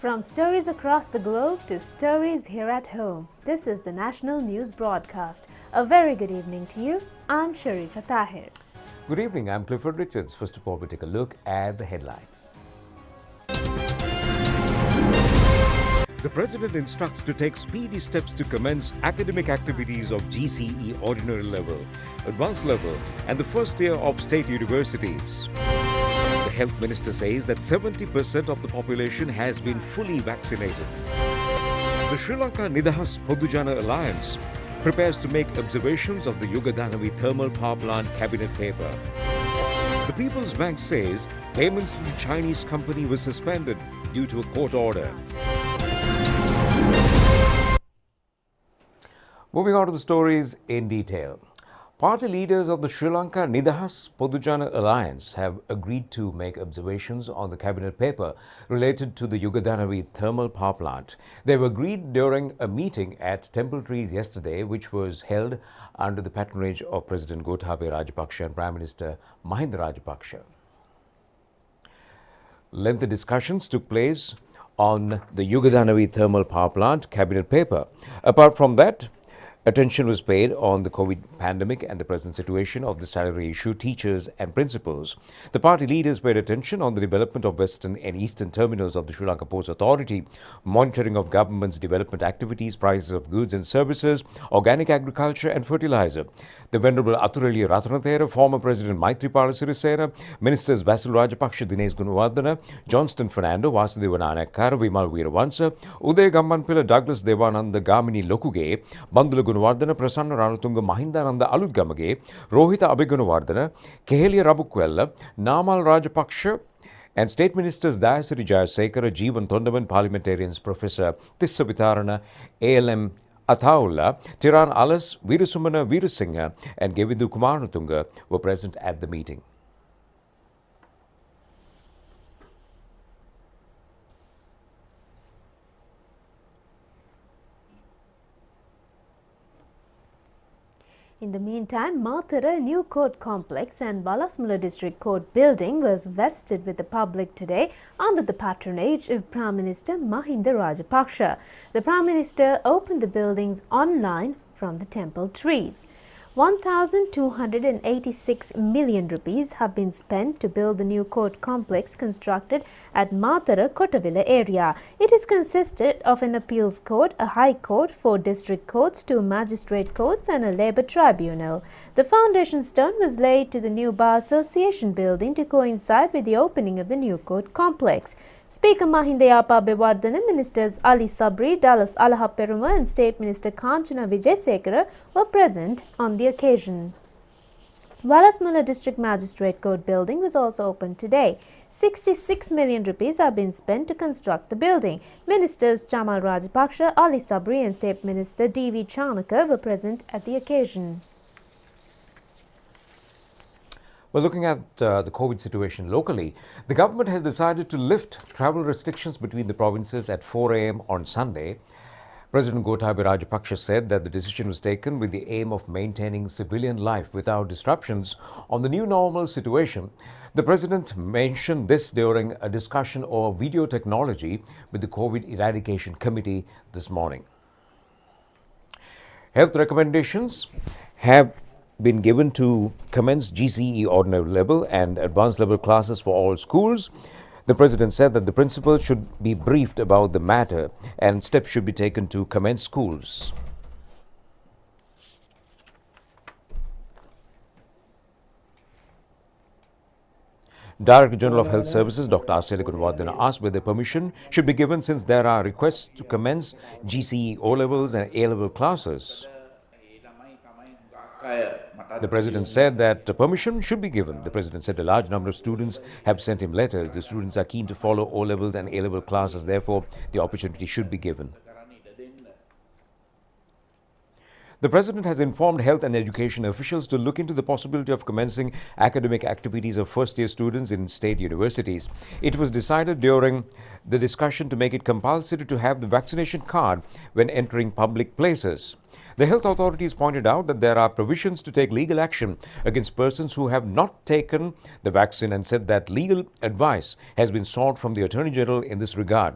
From stories across the globe to stories here at home, this is the National News Broadcast. A very good evening to you. I'm Sharifa Tahir. Good evening, I'm Clifford Richards. First of all, we take a look at the headlines. The President instructs to take speedy steps to commence academic activities of GCE ordinary level, advanced level and the first year of state universities. The Health Minister says that 70% of the population has been fully vaccinated. The Sri Lanka Nidahas Podujana Alliance prepares to make observations of the Yugadanavi thermal power plant cabinet paper. The People's Bank says payments to the Chinese company were suspended due to a court order. Moving on to the stories in detail. Party leaders of the Sri Lanka Nidahas Podujana Alliance have agreed to make observations on the cabinet paper related to the Yugadanavi thermal power plant. They've agreed during a meeting at Temple Trees yesterday, which was held under the patronage of President Gotabaya Rajapaksa and Prime Minister Mahinda Rajapaksa. Lengthy discussions took place on the Yugadanavi thermal power plant cabinet paper. Apart from that, attention was paid on the COVID pandemic and the present situation of the salary issue, teachers and principals. The party leaders paid attention on the development of western and eastern terminals of the Sri Lanka Ports Authority, monitoring of government's development activities, prices of goods and services, organic agriculture and fertilizer. The Venerable Athureliya Ratanathera, former President Maithripala Sirisena, Ministers Basil Rajapaksa, Dinesh Gunawardena, Johnston Fernando, Vasudeva Nanayakkara, Vimal Weerawansa, Uday Gammanpila, Douglas Devananda, Gamini Lokuge, Bandula Gunawardena, Prasanna Ranatunga, Mahindananda Aludgamage, Rohita Abegunawardena, Keheliya Rabukwella, Namal Rajapaksa, and State Ministers Dayasiri Jayasekara, Jeevan Thondaman, parliamentarians Professor Tissa Vitarana, ALM Athaula, Tiran Alas, Veerasumana Veerasinghe and Govindu Kumaratunga were present at the meeting. In the meantime, Mathura New Court Complex and Balasmula District Court building was vested with the public today under the patronage of Prime Minister Mahinda Rajapaksa. The Prime Minister opened the buildings online from the Temple Trees. 1,286 million rupees have been spent to build the new court complex constructed at Mathura Kottavilla area. It is consisted of an appeals court, a high court, 4 district courts, 2 magistrate courts and a labour tribunal. The foundation stone was laid to the new Bar Association building to coincide with the opening of the new court complex. Speaker Mahinda Yapa, Ministers Ali Sabri, Dallas Alahaperuma and State Minister Kanchana Wijesekara were present on the occasion. Balasmula District Magistrate Court building was also opened today. 66 million rupees have been spent to construct the building. Ministers Chamal Rajapaksa, Ali Sabri and State Minister D.V. Chanaka were present at the occasion. Well, looking at the COVID situation locally, the government has decided to lift travel restrictions between the provinces at 4 a.m. on Sunday. President Gotabaya Rajapaksa said that the decision was taken with the aim of maintaining civilian life without disruptions on the new normal situation. The President mentioned this during a discussion of video technology with the COVID Eradication Committee this morning. Health recommendations have been given to commence GCE ordinary level and advanced level classes for all schools. The President said that the principals should be briefed about the matter and steps should be taken to commence schools. Director General of Health Services Dr. Asela Gunawardena asked whether permission should be given since there are requests to commence GCE O-levels and A-level classes. The President said that permission should be given. The President said a large number of students have sent him letters. The students are keen to follow O-levels and A-level classes. Therefore, the opportunity should be given. The President has informed health and education officials to look into the possibility of commencing academic activities of first-year students in state universities. It was decided during the discussion to make it compulsory to have the vaccination card when entering public places. The health authorities pointed out that there are provisions to take legal action against persons who have not taken the vaccine and said that legal advice has been sought from the Attorney General in this regard.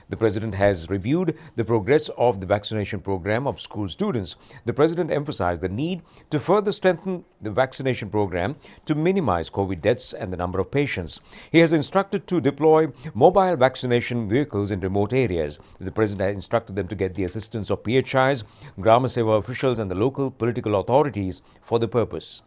The President has reviewed the progress of the vaccination program of school students. The President emphasized the need to further strengthen the vaccination program to minimize COVID deaths and the number of patients. He has instructed to deploy mobile vaccination vehicles in remote areas. The President has instructed them to get the assistance of PHIs, Grama Seva officials and the local political authorities for the purpose.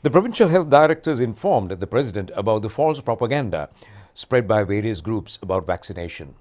The provincial health directors informed the President about the false propaganda spread by various groups about vaccination.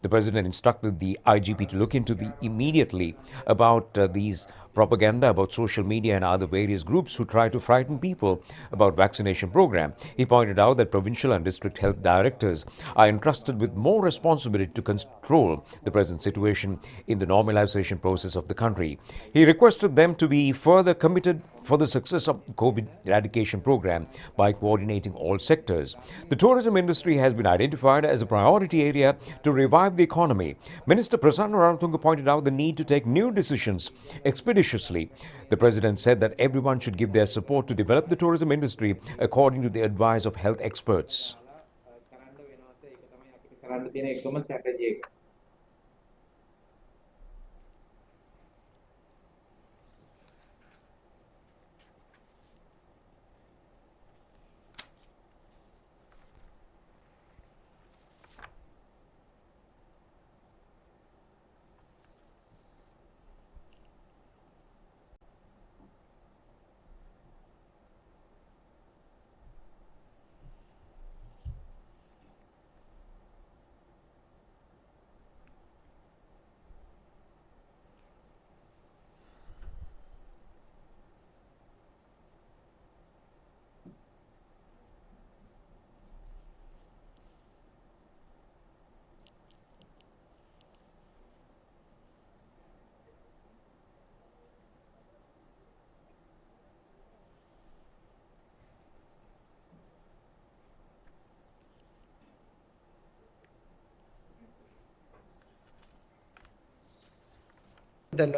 The President instructed the IGP to look into immediately about these propaganda about social media and other various groups who try to frighten people about vaccination program. He pointed out that provincial and district health directors are entrusted with more responsibility to control the present situation in the normalization process of the country. He requested them to be further committed for the success of the COVID eradication program by coordinating all sectors. The tourism industry has been identified as a priority area to revive the economy. Minister Prasanna Ranatunga pointed out the need to take new decisions expeditiously. The President said that everyone should give their support to develop the tourism industry according to the advice of health experts. Minister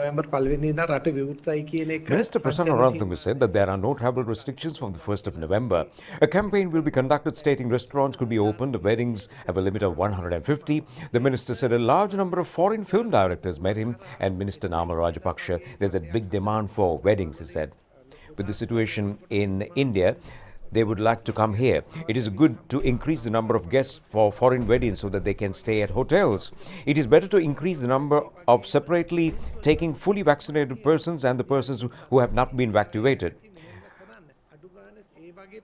Prasanna Ranatunga said that there are no travel restrictions from the 1st of November. A campaign will be conducted stating restaurants could be opened, weddings have a limit of 150. The minister said a large number of foreign film directors met him and Minister Namal Rajapaksa. There's a big demand for weddings, he said. With the situation in India, they would like to come here. It is good to increase the number of guests for foreign weddings so that they can stay at hotels. It is better to increase the number of separately taking fully vaccinated persons and the persons who have not been vaccinated.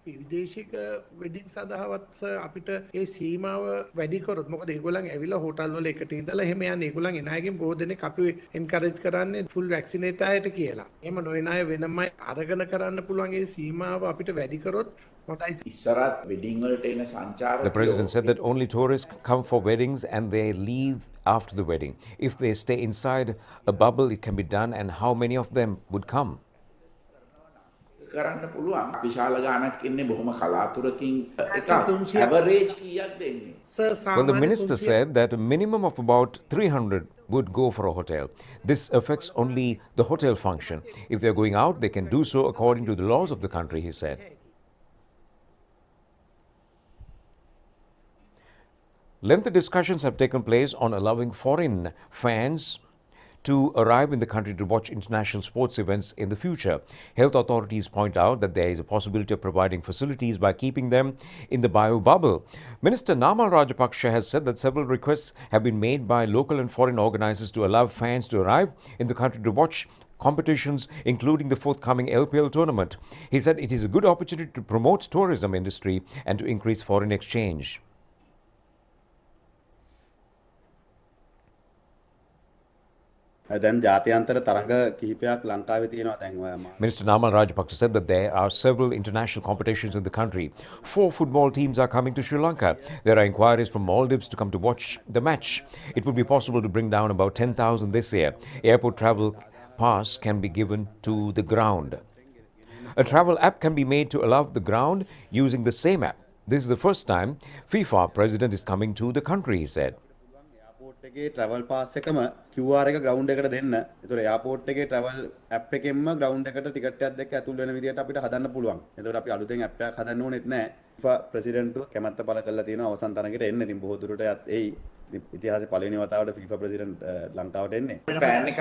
විදේශික wedding සඳහාවත් අපිට ඒ සීමාව වැඩි කරොත් මොකද ඒගොල්ලන් ඇවිල්ලා හෝටල් වල එකට ඉඳලා එහෙම යන්නේ ඒගොල්ලන් එන අයගෙන් බොහෝ දෙනෙක් අපි එන්කරේජ් කරන්නේ ෆුල් වැක්සිනේට් අයට කියලා. එහෙම නොවන අය වෙනමයි අරගෙන කරන්න පුළුවන් ඒ සීමාව අපිට වැඩි කරොත් The President said that only tourists come for weddings and they leave after the wedding. If they stay inside a bubble, it can be done, and how many of them would come? කරන්න පුළුවන් විශාල ගාණක් ඉන්නේ බොහොම කලාතුරකින් average කීයක් දෙන්නේ Well, the minister said that a minimum of about 300 would go for a hotel. This affects only the hotel function. If they're going out, they can do so according to the laws of the country, he said. Lengthy discussions have taken place on allowing foreign fans to arrive in the country to watch international sports events in the future. Health authorities point out that there is a possibility of providing facilities by keeping them in the bio bubble. Minister Namal Rajapaksa has said that several requests have been made by local and foreign organizers to allow fans to arrive in the country to watch competitions, including the forthcoming LPL tournament. He said it is a good opportunity to promote tourism industry and to increase foreign exchange. Minister Namal Rajapaksa said that there are several international competitions in the country. 4 football teams are coming to Sri Lanka. There are inquiries from Maldives to come to watch the match. It would be possible to bring down about 10,000 this year. Airport travel pass can be given to the ground. A travel app can be made to allow the ground using the same app. This is the first time FIFA president is coming to the country, he said. එකේ travel pass එකම QR එක ground එකට දෙන්න. ඒතකොට airport එකේ travel app එකෙන්ම ground එකට ticket එකක් දැක්ක ඇතුල් වෙන විදියට අපිට හදන්න පුළුවන්. ඒතකොට අපි අලුතෙන් app එකක් හදන්න ඕනෙත් නැහැ. FIFA ප්‍රෙසිඩන්ට්ව කැමැත්ත පළ කරලා තියෙනවා අවසන් තරඟයට එන්න. ඉතින් බොහෝ දුරට එයි. ඉතිහාසයේ පළවෙනි වතාවට FIFA ප්‍රෙසිඩන්ට් ලංකාවට එන්නේ. ප්ලෑන් එකක්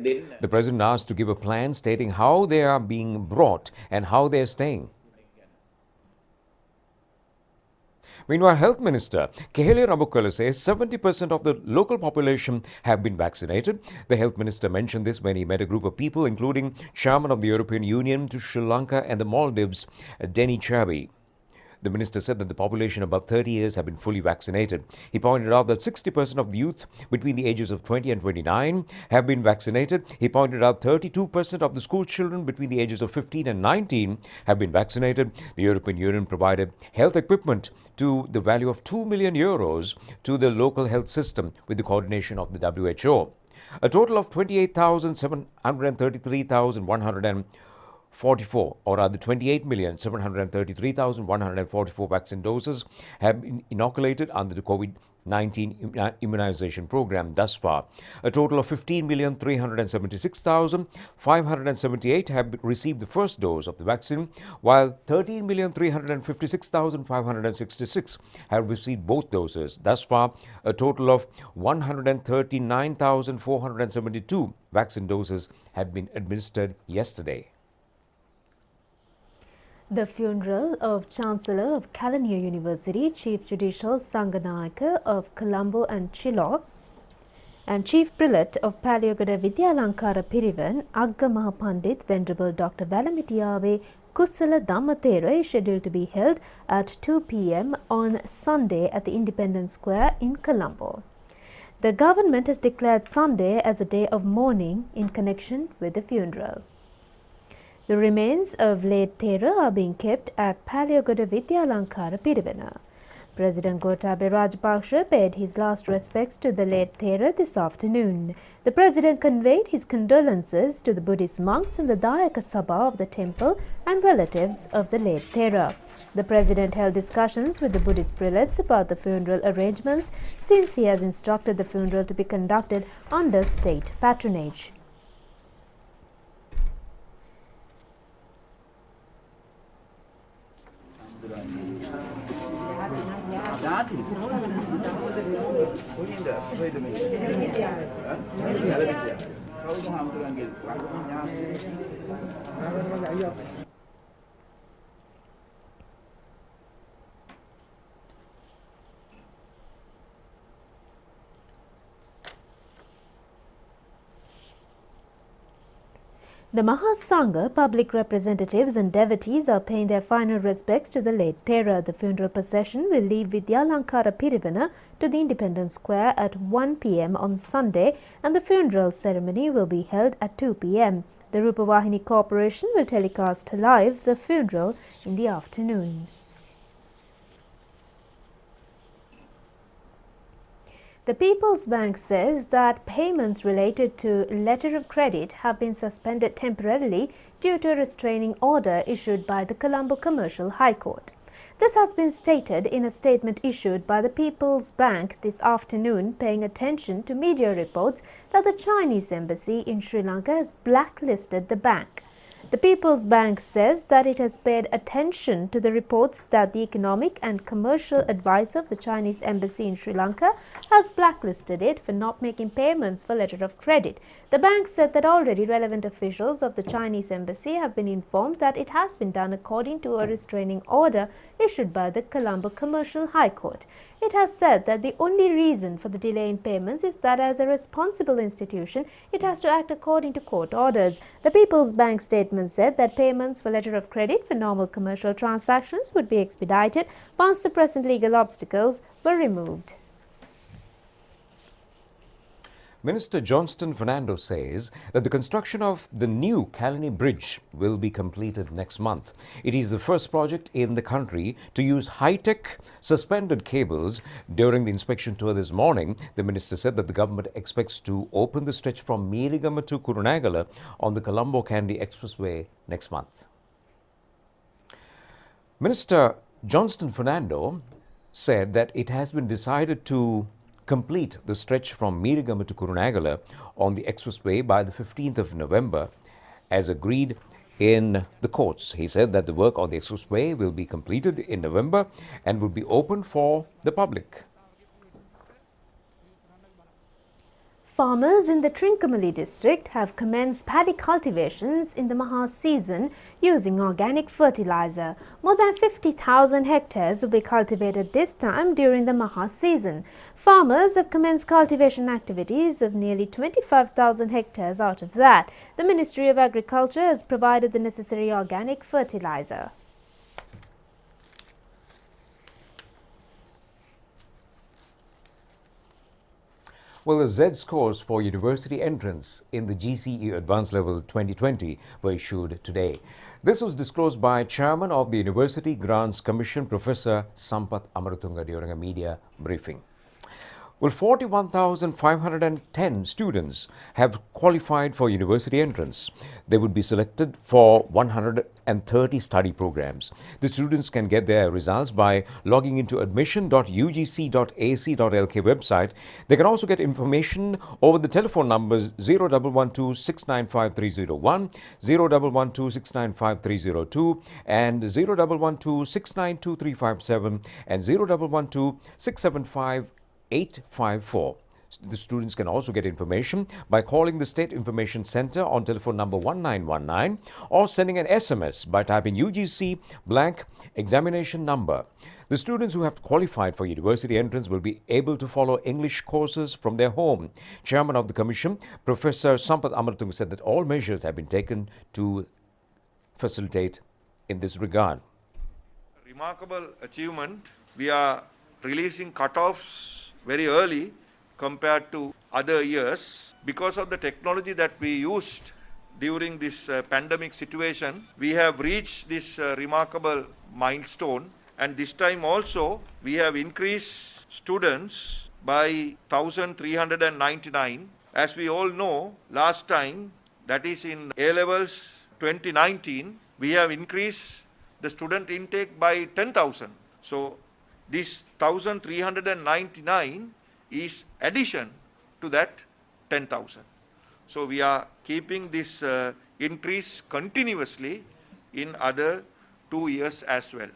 දෙන්න. The president asked to give a plan stating how they are being brought and how they are staying. Meanwhile, Health Minister Kehele Rabukkala says 70% of the local population have been vaccinated. The Health Minister mentioned this when he met a group of people, including Chairman of the European Union to Sri Lanka and the Maldives, Denny Chabi. The minister said that the population above 30 years have been fully vaccinated. He pointed out that 60% of the youth between the ages of 20 and 29 have been vaccinated. He pointed out 32% of the school children between the ages of 15 and 19 have been vaccinated. The European Union provided health equipment to the value of 2 million euros to the local health system with the coordination of the WHO. A total of 28,733,144, or rather 28,733,144 vaccine doses have been inoculated under the COVID-19 immunization program thus far. A total of 15,376,578 have received the first dose of the vaccine, while 13,356,566 have received both doses. Thus far, a total of 139,472 vaccine doses had been administered yesterday. The funeral of Chancellor of Kelaniya University, Chief Judicial Sanganayaka of Colombo and Chilaw, and Chief Prelate of Paliyagada Vidyalankara Pirivan, Agga Mahapandit Venerable Dr. Valamitiyave Kusala Dhammathera is scheduled to be held at 2 p.m. on Sunday at the Independence Square in Colombo. The government has declared Sunday as a day of mourning in connection with the funeral. The remains of late Thera are being kept at Paliyagada Vidyalankara Pirivana. President Gotabaya Rajapaksa paid his last respects to the late Thera this afternoon. The president conveyed his condolences to the Buddhist monks and the Dayaka Sabha of the temple and relatives of the late Thera. The president held discussions with the Buddhist prelates about the funeral arrangements, since he has instructed the funeral to be conducted under state patronage. The Mahasangha, public representatives and devotees are paying their final respects to the late Thera. The funeral procession will leave Vidyalankara Pirivana to the Independence Square at 1 p.m. on Sunday, and the funeral ceremony will be held at 2 p.m. The Rupavahini Corporation will telecast live the funeral in the afternoon. The People's Bank says that payments related to letter of credit have been suspended temporarily due to a restraining order issued by the Colombo Commercial High Court. This has been stated in a statement issued by the People's Bank this afternoon, paying attention to media reports that the Chinese embassy in Sri Lanka has blacklisted the bank. The People's Bank says that it has paid attention to the reports that the economic and commercial advisor of the Chinese embassy in Sri Lanka has blacklisted it for not making payments for letter of credit. The bank said that already relevant officials of the Chinese embassy have been informed that it has been done according to a restraining order issued by the Colombo Commercial High Court. It has said that the only reason for the delay in payments is that as a responsible institution, it has to act according to court orders. The People's Bank statement said that payments for letter of credit for normal commercial transactions would be expedited once the present legal obstacles were removed. Minister Johnston Fernando says that the construction of the new Kandy Bridge will be completed next month. It is the first project in the country to use high-tech suspended cables. During the inspection tour this morning, the minister said that the government expects to open the stretch from Meerigama to Kurunagala on the Colombo-Kandy Expressway next month. Minister Johnston Fernando said that it has been decided to complete the stretch from Meerigama to Kurunagala on the expressway by the 15th of November, as agreed in the courts. He said that the work on the expressway will be completed in November and will be open for the public. Farmers in the Trincomalee district have commenced paddy cultivations in the Maha season using organic fertilizer. More than 50,000 hectares will be cultivated this time during the Maha season. Farmers have commenced cultivation activities of nearly 25,000 hectares out of that. The Ministry of Agriculture has provided the necessary organic fertilizer. Well, the Z scores for university entrance in the GCE Advanced Level 2020 were issued today. This was disclosed by Chairman of the University Grants Commission, Professor Sampath Amaratunga, during a media briefing. Well, 41,510 students have qualified for university entrance. They would be selected for 130 study programs. The students can get their results by logging into admission.ugc.ac.lk website. They can also get information over the telephone numbers 0112 695 301, 0112 695 302, and 0112 692 357, and 0112 675 854. The students can also get information by calling the State Information Center on telephone number 1919 or sending an SMS by typing UGC blank examination number. The students who have qualified for university entrance will be able to follow English courses from their home. Chairman of the Commission, Professor Sampath Amaratunga, said that all measures have been taken to facilitate in this regard. Remarkable achievement. We are releasing cutoffs very early compared to other years. Because of the technology that we used during this pandemic situation, we have reached this remarkable milestone, and this time also we have increased students by 1,399. As we all know, last time, that is in A-levels 2019, we have increased the student intake by 10,000. So this 1,399 is addition to that 10,000. So we are keeping this increase continuously in other 2 years as well.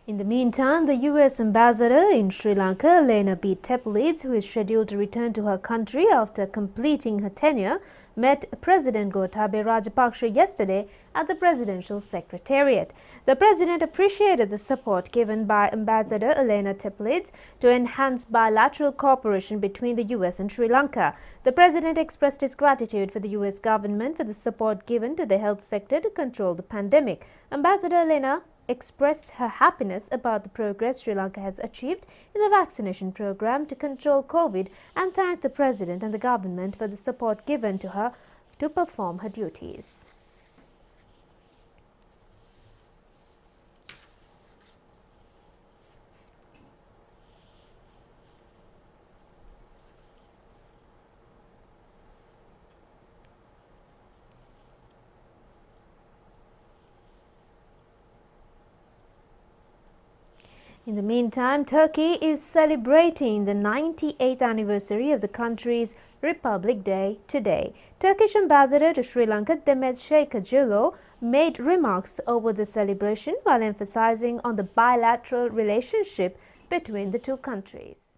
In the meantime, the US ambassador in Sri Lanka, Lena B. Tepelides, who is scheduled to return to her country after completing her tenure, met President Gotabaya Rajapaksa yesterday at the Presidential Secretariat. The President appreciated the support given by Ambassador Elena Tepelides to enhance bilateral cooperation between the US and Sri Lanka. The President expressed his gratitude for the US government for the support given to the health sector to control the pandemic. Ambassador Elena expressed her happiness about the progress Sri Lanka has achieved in the vaccination program to control COVID and thanked the President and the government for the support given to her to perform her duties. In the meantime, Turkey is celebrating the 98th anniversary of the country's Republic Day today. Turkish ambassador to Sri Lanka, Demet Sheikacıoğlu, made remarks over the celebration while emphasizing on the bilateral relationship between the two countries.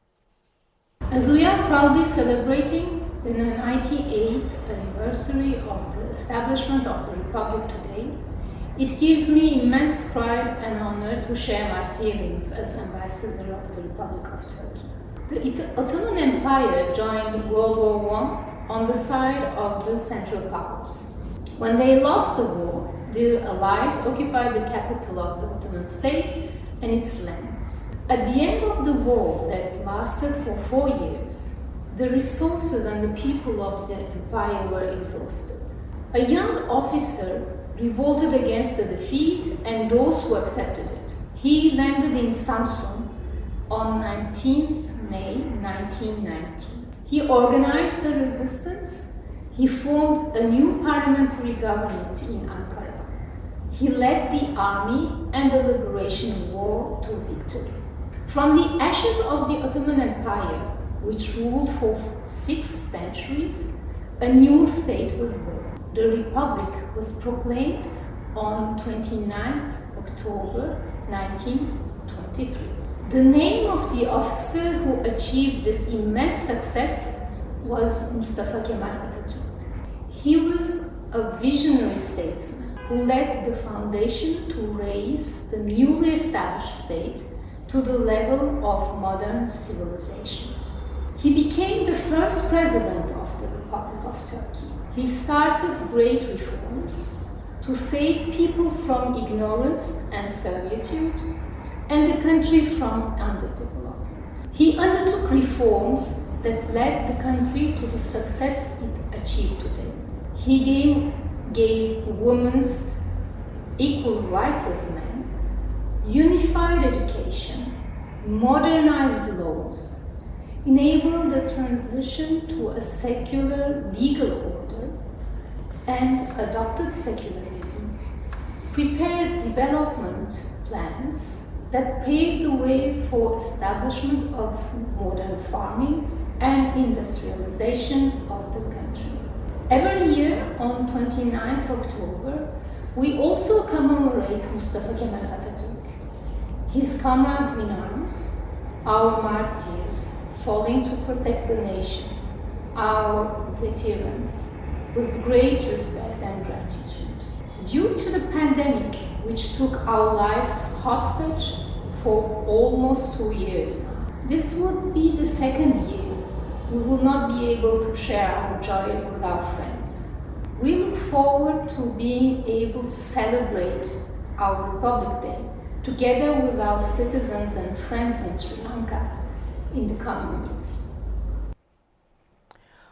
As we are proudly celebrating the 98th anniversary of the establishment of the Republic today, it gives me immense pride and honor to share my feelings as Ambassador of the Republic of Turkey. The Ottoman Empire joined World War I on the side of the Central Powers. When they lost the war, the Allies occupied the capital of the Ottoman state and its lands. At the end of the war that lasted for 4 years, the resources and the people of the empire were exhausted. A young officer revolted against the defeat and those who accepted it. He landed in Samsun on 19th May 1990. He organized the resistance. He formed a new parliamentary government in Ankara. He led the army and the liberation war to victory. From the ashes of the Ottoman Empire, which ruled for 6 centuries, a new state was born. The Republic was proclaimed on 29th October 1923. The name of the officer who achieved this immense success was Mustafa Kemal Atatürk. He was a visionary statesman who led the foundation to raise the newly established state to the level of modern civilizations. He became the first president of the Republic of Turkey. He started great reforms to save people from ignorance and servitude and the country from underdevelopment. He undertook reforms that led the country to the success it achieved today. He gave women's equal rights as men, unified education, modernized laws, enabled the transition to a secular legal order, and adopted secularism, prepared development plans that paved the way for establishment of modern farming and industrialization of the country. Every year on 29th October, we also commemorate Mustafa Kemal Atatürk, his comrades in arms, our martyrs falling to protect the nation, our veterans, with great respect and gratitude. Due to the pandemic, which took our lives hostage for almost 2 years now, this would be the second year we will not be able to share our joy with our friends. We look forward to being able to celebrate our Republic Day together with our citizens and friends in Sri Lanka in the coming years.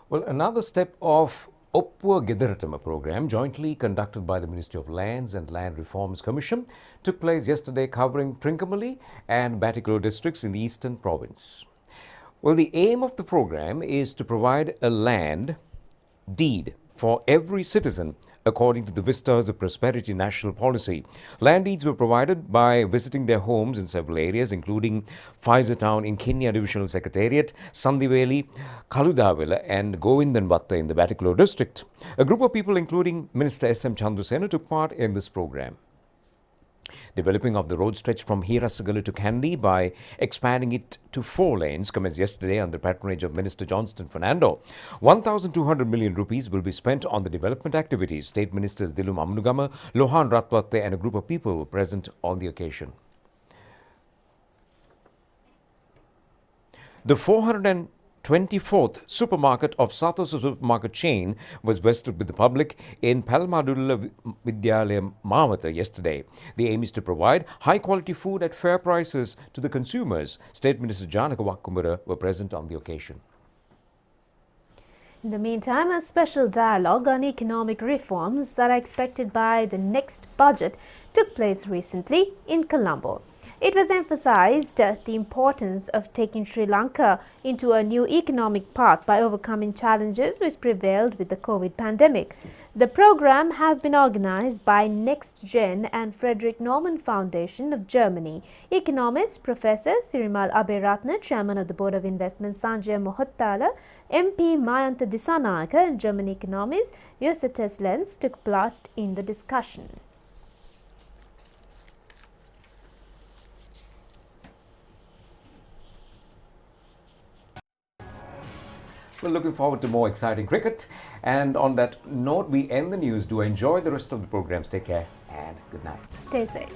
Well, another step of Oppuwa Gedaratama program, jointly conducted by the Ministry of Lands and Land Reforms Commission, took place yesterday, covering Trincomalee and Batticaloa districts in the Eastern Province. Well, the aim of the program is to provide a land deed for every citizen according to the Vistas of Prosperity national policy. Land deeds were provided by visiting their homes in several areas, including Pfizer Town in Kinya Divisional Secretariat, Sandiveli, Kaludavila and Govindanbatta in the Batticaloa district. A group of people, including Minister S.M. Chandrasena, took part in this program. Developing of the road stretch from Hirasagala to Kandy by expanding it to 4 lanes commenced yesterday under the patronage of Minister Johnston Fernando. 1,200 million rupees will be spent on the development activities. State Ministers Dilum Amnugama, Lohan Ratwatte and a group of people were present on the occasion. The 424th supermarket of Sathasa supermarket chain was vested with the public in Palmadulla Vidyalaya Mawata yesterday. The aim is to provide high-quality food at fair prices to the consumers. State Minister Janaka Wakkumara were present on the occasion. In the meantime, a special dialogue on economic reforms that are expected by the next budget took place recently in Colombo. It was emphasized the importance of taking Sri Lanka into a new economic path by overcoming challenges which prevailed with the COVID pandemic. The program has been organized by Next Gen and Frederick Norman Foundation of Germany. Economist Professor Sirimal Aberatna, Chairman of the Board of Investment Sanjay Mohottala, MP Mayantha Disanayaka and German economist Joseph Lenz took part in the discussion. We're looking forward to more exciting cricket. And on that note, we end the news. Do enjoy the rest of the programs. Take care and good night. Stay safe.